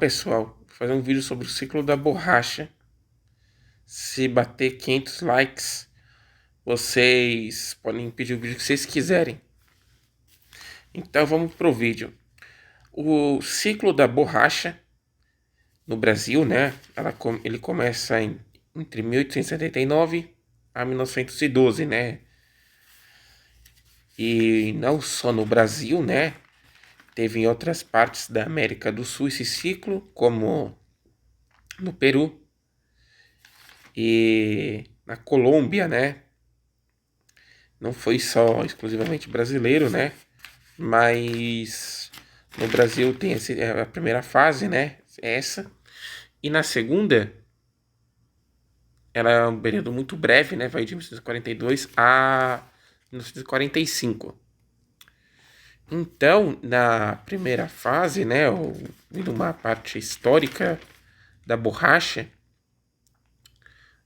pessoal, vou fazer um vídeo sobre o ciclo da borracha. Se bater 500 likes, vocês podem pedir o vídeo que vocês quiserem. Então vamos pro vídeo. O ciclo da borracha no Brasil, né? Ele começa entre 1879 a 1912, né? E não só no Brasil, né? Teve em outras partes da América do Sul esse ciclo, como no Peru e na Colômbia, né? Não foi só exclusivamente brasileiro, né? Mas no Brasil tem a primeira fase, né? Essa. E na segunda, ela é um período muito breve, né? Vai de 1942 a 1945. Então, na primeira fase, né? Em uma parte histórica da borracha,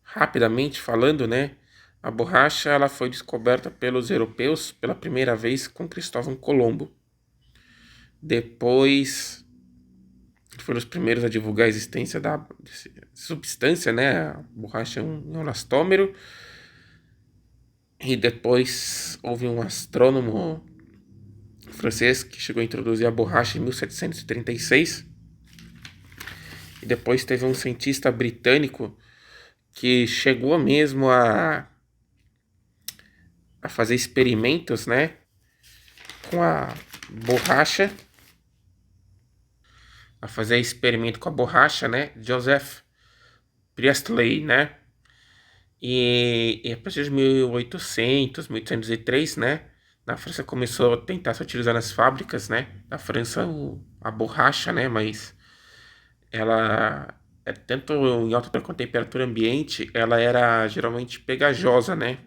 rapidamente falando, né? A borracha ela foi descoberta pelos europeus pela primeira vez com Cristóvão Colombo. Depois, foram os primeiros a divulgar a existência da substância, né? A borracha é um elastômero. E depois houve um astrônomo francês que chegou a introduzir a borracha em 1736. E depois teve um cientista britânico que chegou mesmo a fazer experimentos, né, com a borracha, né, Joseph Priestley, né, e a partir de 1800, 1803, né, na França começou a tentar se utilizar nas fábricas, né, na França a borracha, né, mas ela tanto em alta temperatura ambiente, ela era geralmente pegajosa, né.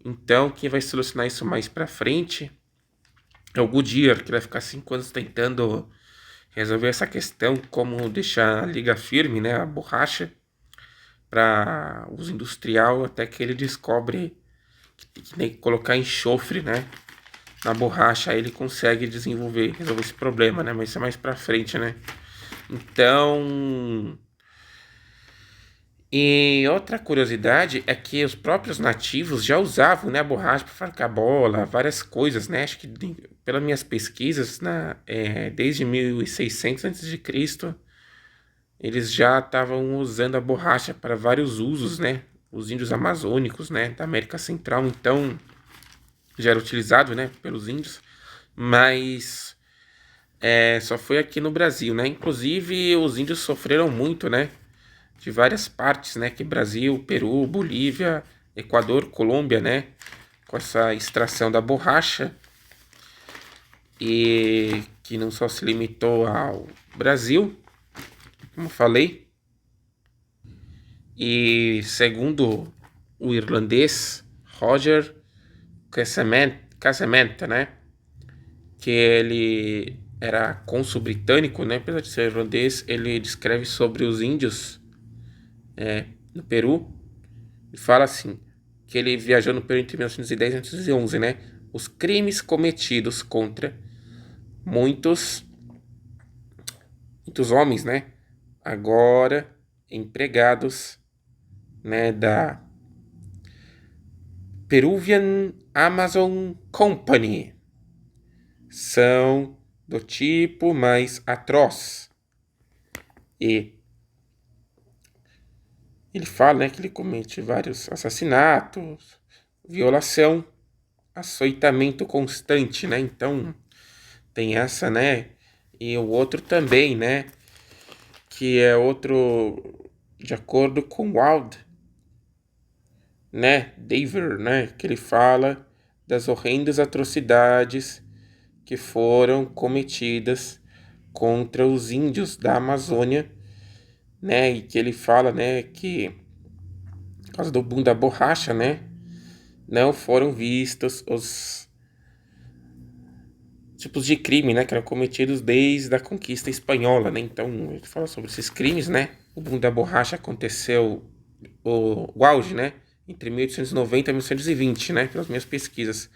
Então, quem vai solucionar isso mais pra frente é o Goodyear, que vai ficar 5 anos tentando resolver essa questão, como deixar a liga firme, né, a borracha, para uso industrial, até que ele descobre que tem que colocar enxofre, né, na borracha, aí ele consegue resolver esse problema, né, mas isso é mais pra frente, né. Então, e outra curiosidade é que os próprios nativos já usavam, né, a borracha para fabricar bola, várias coisas, né? Acho que pelas minhas pesquisas, desde 1600 a.C., eles já estavam usando a borracha para vários usos, né? Os índios amazônicos, né, da América Central, então já era utilizado, né, pelos índios, mas só foi aqui no Brasil, né? Inclusive os índios sofreram muito, né? De várias partes, né, que Brasil, Peru, Bolívia, Equador, Colômbia, né, com essa extração da borracha, e que não só se limitou ao Brasil, como falei, e segundo o irlandês Roger Casement, né, que ele era cônsul britânico, né, apesar de ser irlandês, ele descreve sobre os índios no Peru, e fala assim, que ele viajou no Peru entre 1910 e 1911, né? Os crimes cometidos contra muitos homens, né? Agora empregados, né, da Peruvian Amazon Company, são do tipo mais atroz. E ele fala, né, que ele comete vários assassinatos, violação, açoitamento constante, né? Então tem essa, né? E o outro também, né? Que é outro, de acordo com Wald, né? Daver, né? Que ele fala das horrendas atrocidades que foram cometidas contra os índios da Amazônia, né? E que ele fala, né? Que por causa do boom da borracha, né? Não foram vistos os tipos de crime, né, que eram cometidos desde a conquista espanhola, né? Então, ele fala sobre esses crimes, né? O boom da borracha aconteceu, o auge, né, entre 1890 e 1920, né, pelas minhas pesquisas.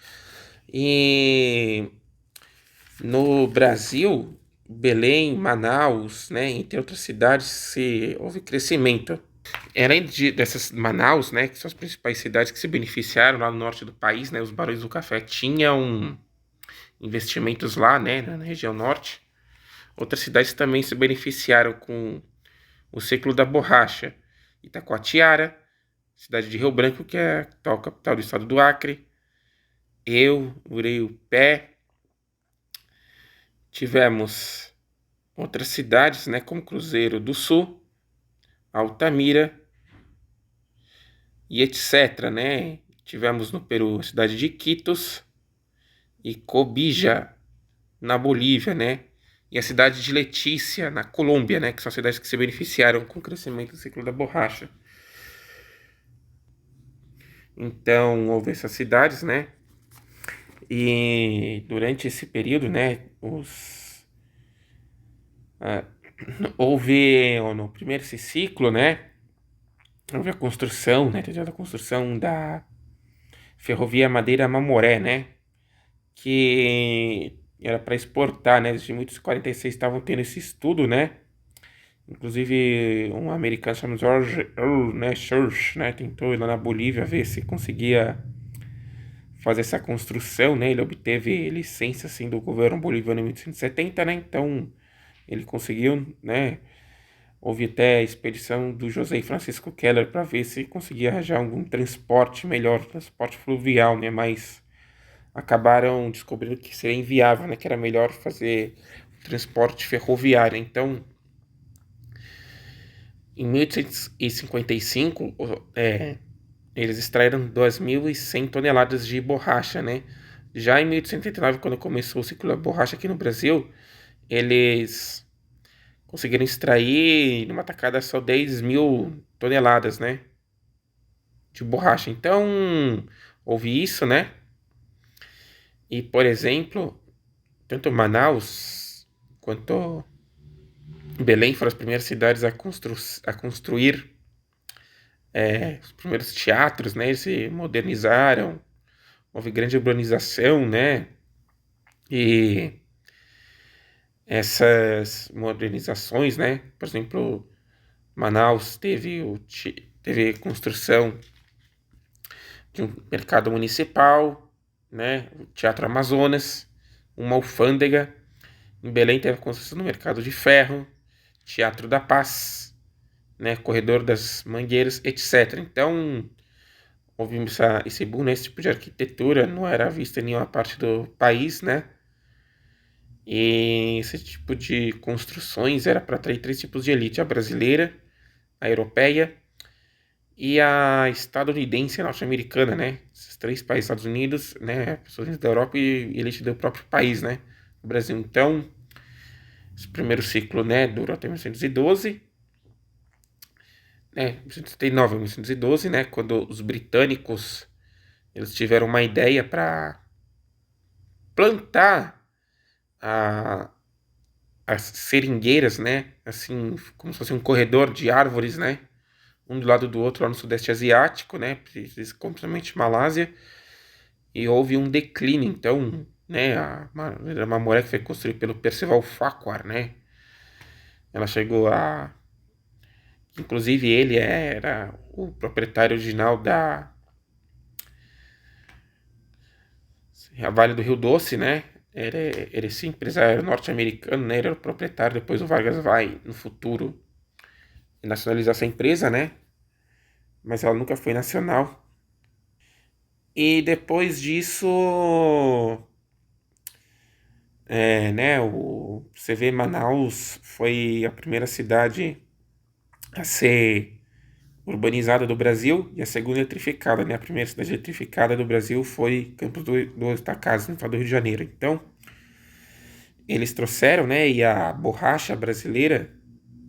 E No Brasil, Belém, Manaus, né, entre outras cidades, houve crescimento. Dessas Manaus, né, que são as principais cidades que se beneficiaram lá no norte do país, né, os Barões do Café tinham investimentos lá, né, na região norte. Outras cidades também se beneficiaram com o ciclo da borracha. Itacoatiara, cidade de Rio Branco, que é a atual capital do estado do Acre. Ureiupé. Tivemos outras cidades, né, como Cruzeiro do Sul, Altamira e etc, né? Tivemos no Peru a cidade de Iquitos e Cobija, na Bolívia, né? E a cidade de Letícia, na Colômbia, né? Que são cidades que se beneficiaram com o crescimento do ciclo da borracha. Então, houve essas cidades, né? E durante esse período, né? Ah, houve no primeiro esse ciclo, né? Houve a construção, né? Teve a construção da Ferrovia Madeira Mamoré, né? Que era para exportar, né? Desde 1846 estavam tendo esse estudo, né? Inclusive um americano chamado George Earl, né? Church, né? Tentou ir lá na Bolívia ver se conseguia fazer essa construção, né? Ele obteve licença assim do governo boliviano em 1870, né? Então ele conseguiu, né? Houve até a expedição do José Francisco Keller para ver se conseguia arranjar algum transporte melhor, transporte fluvial, né? Mas acabaram descobrindo que seria inviável, né? Que era melhor fazer transporte ferroviário. Então, em 1855, eles extraíram 2.100 toneladas de borracha, né? Já em 1889, quando começou o ciclo da borracha aqui no Brasil, eles conseguiram extrair numa tacada só 10.000 toneladas, né? De borracha. Então, houve isso, né? E, por exemplo, tanto Manaus quanto Belém foram as primeiras cidades a construir os primeiros teatros, né? Eles se modernizaram, houve grande urbanização, né? E essas modernizações, né? Por exemplo, Manaus teve construção de um mercado municipal, né? O Teatro Amazonas, uma alfândega. Em Belém teve a construção do Mercado de Ferro, Teatro da Paz, né? Corredor das Mangueiras, etc. Então, houve esse boom, né? Esse tipo de arquitetura não era vista em nenhuma parte do país, né? E esse tipo de construções era para atrair três tipos de elite: a brasileira, a europeia e a estadunidense e a norte-americana, né? Esses três países, Estados Unidos, né? Pessoas da Europa e elite do próprio país, né? O Brasil. Então, esse primeiro ciclo, né? Durou até 1912, né? 1979, 1912, né? Quando os britânicos eles tiveram uma ideia para plantar a, as seringueiras, né? Assim, como se fosse um corredor de árvores, né? Um do lado do outro lá no Sudeste Asiático, né? Completamente Malásia. E houve um declínio, então, né? Era uma muralha que foi construída pelo Percival Farquhar, né? Ela chegou a... Inclusive ele era o proprietário original da a Vale do Rio Doce, né? Ele esse empresário norte-americano, né? Ele era o proprietário. Depois o Vargas vai, no futuro, nacionalizar essa empresa, né? Mas ela nunca foi nacional. E depois disso, né, você vê Manaus foi a primeira cidade a ser urbanizada do Brasil e a segunda eletrificada, né? A primeira cidade eletrificada do Brasil foi Campos do Goytacazes, no estado do Rio de Janeiro. Então, eles trouxeram, né, e a borracha brasileira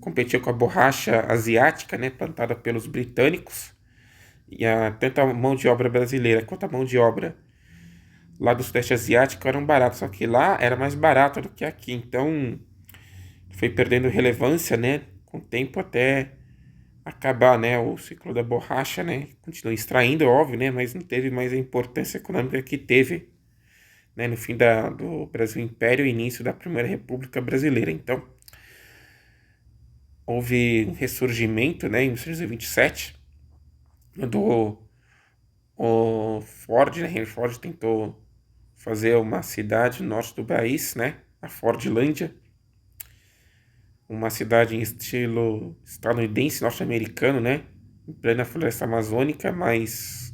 competiu com a borracha asiática, né, plantada pelos britânicos. E tanto a mão de obra brasileira quanto a mão de obra lá do Sudeste Asiático eram baratos, só que lá era mais barato do que aqui. Então foi perdendo relevância, né, com o tempo até acabar, né, o ciclo da borracha, né. Continua extraindo, óbvio, né, mas não teve mais a importância econômica que teve né, no fim do Brasil Império e início da Primeira República Brasileira. Então, houve um ressurgimento, né, em 1927, quando o Ford, né, Henry Ford tentou fazer uma cidade no norte do país, né, a Fordlândia, uma cidade em estilo estadunidense, norte-americano, né, em plena floresta amazônica, mas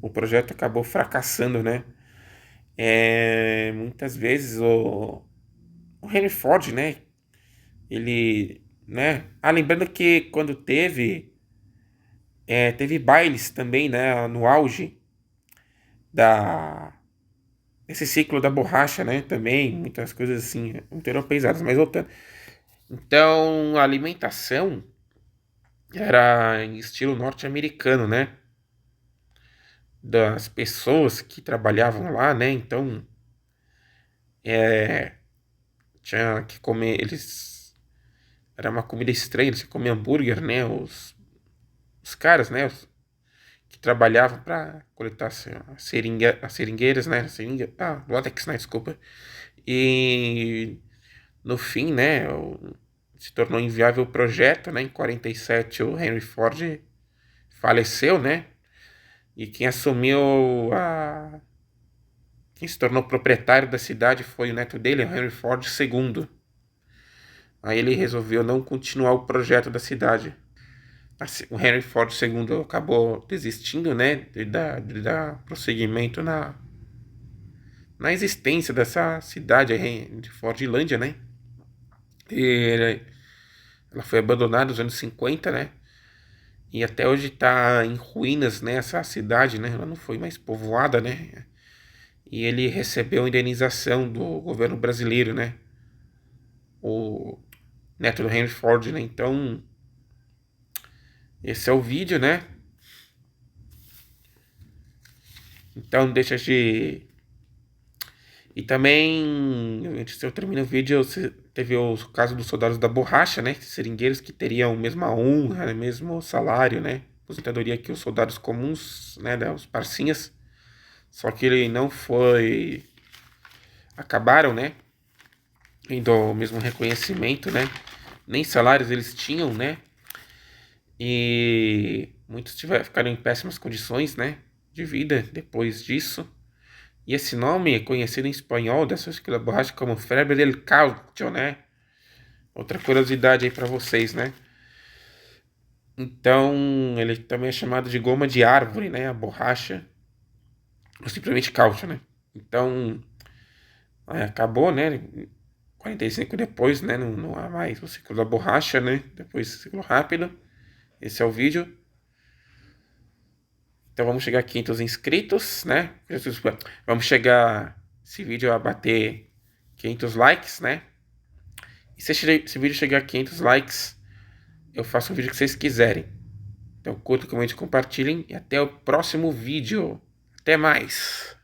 o projeto acabou fracassando, né. Muitas vezes o Henry Ford, né, ele, né, lembrando que quando teve bailes também, né, no auge da esse ciclo da borracha, né, também, muitas coisas assim, muito europeizadas, mas voltando. Então, a alimentação era em estilo norte-americano, né, das pessoas que trabalhavam lá, né, então, é, tinha que comer, era uma comida estranha, você comia hambúrguer, né, os caras, né, que trabalhavam para coletar as seringueiras, né, látex, né, desculpa, e no fim, né, se tornou inviável o projeto, né, em 47 o Henry Ford faleceu, né, e quem se tornou proprietário da cidade foi o neto dele, Henry Ford II. Aí ele resolveu não continuar o projeto da cidade. O Henry Ford II acabou desistindo, né, de dar prosseguimento na existência dessa cidade aí de Fordlândia, né. E ela foi abandonada nos anos 50, né, e até hoje está em ruínas, né, essa cidade, né, ela não foi mais povoada, né, e ele recebeu indenização do governo brasileiro, né, o neto do Henry Ford, né, então esse é o vídeo, né, então deixa de... E também, antes de eu terminar o vídeo, teve o caso dos soldados da borracha, né, seringueiros que teriam a mesma honra, o mesmo salário, né, aposentadoria que os soldados comuns, né, os parcinhas, só que ele não foi... Acabaram, né, tendo o mesmo reconhecimento, né, nem salários eles tinham, né, e muitos ficaram em péssimas condições, né, de vida depois disso. E esse nome é conhecido em espanhol dessa da borracha como febre del caucho, né? Outra curiosidade aí para vocês, né? Então, ele também é chamado de goma de árvore, né? A borracha, ou simplesmente caucho, né? Então, acabou, né? 45 depois, né? Não há mais o ciclo da borracha, né? Depois do ciclo rápido. Esse é o vídeo. Então vamos chegar a 500 inscritos, né? Vamos chegar esse vídeo a bater 500 likes, né? E se esse vídeo chegar a 500 likes, eu faço o vídeo que vocês quiserem. Então curtam, comentem, compartilhem e até o próximo vídeo. Até mais!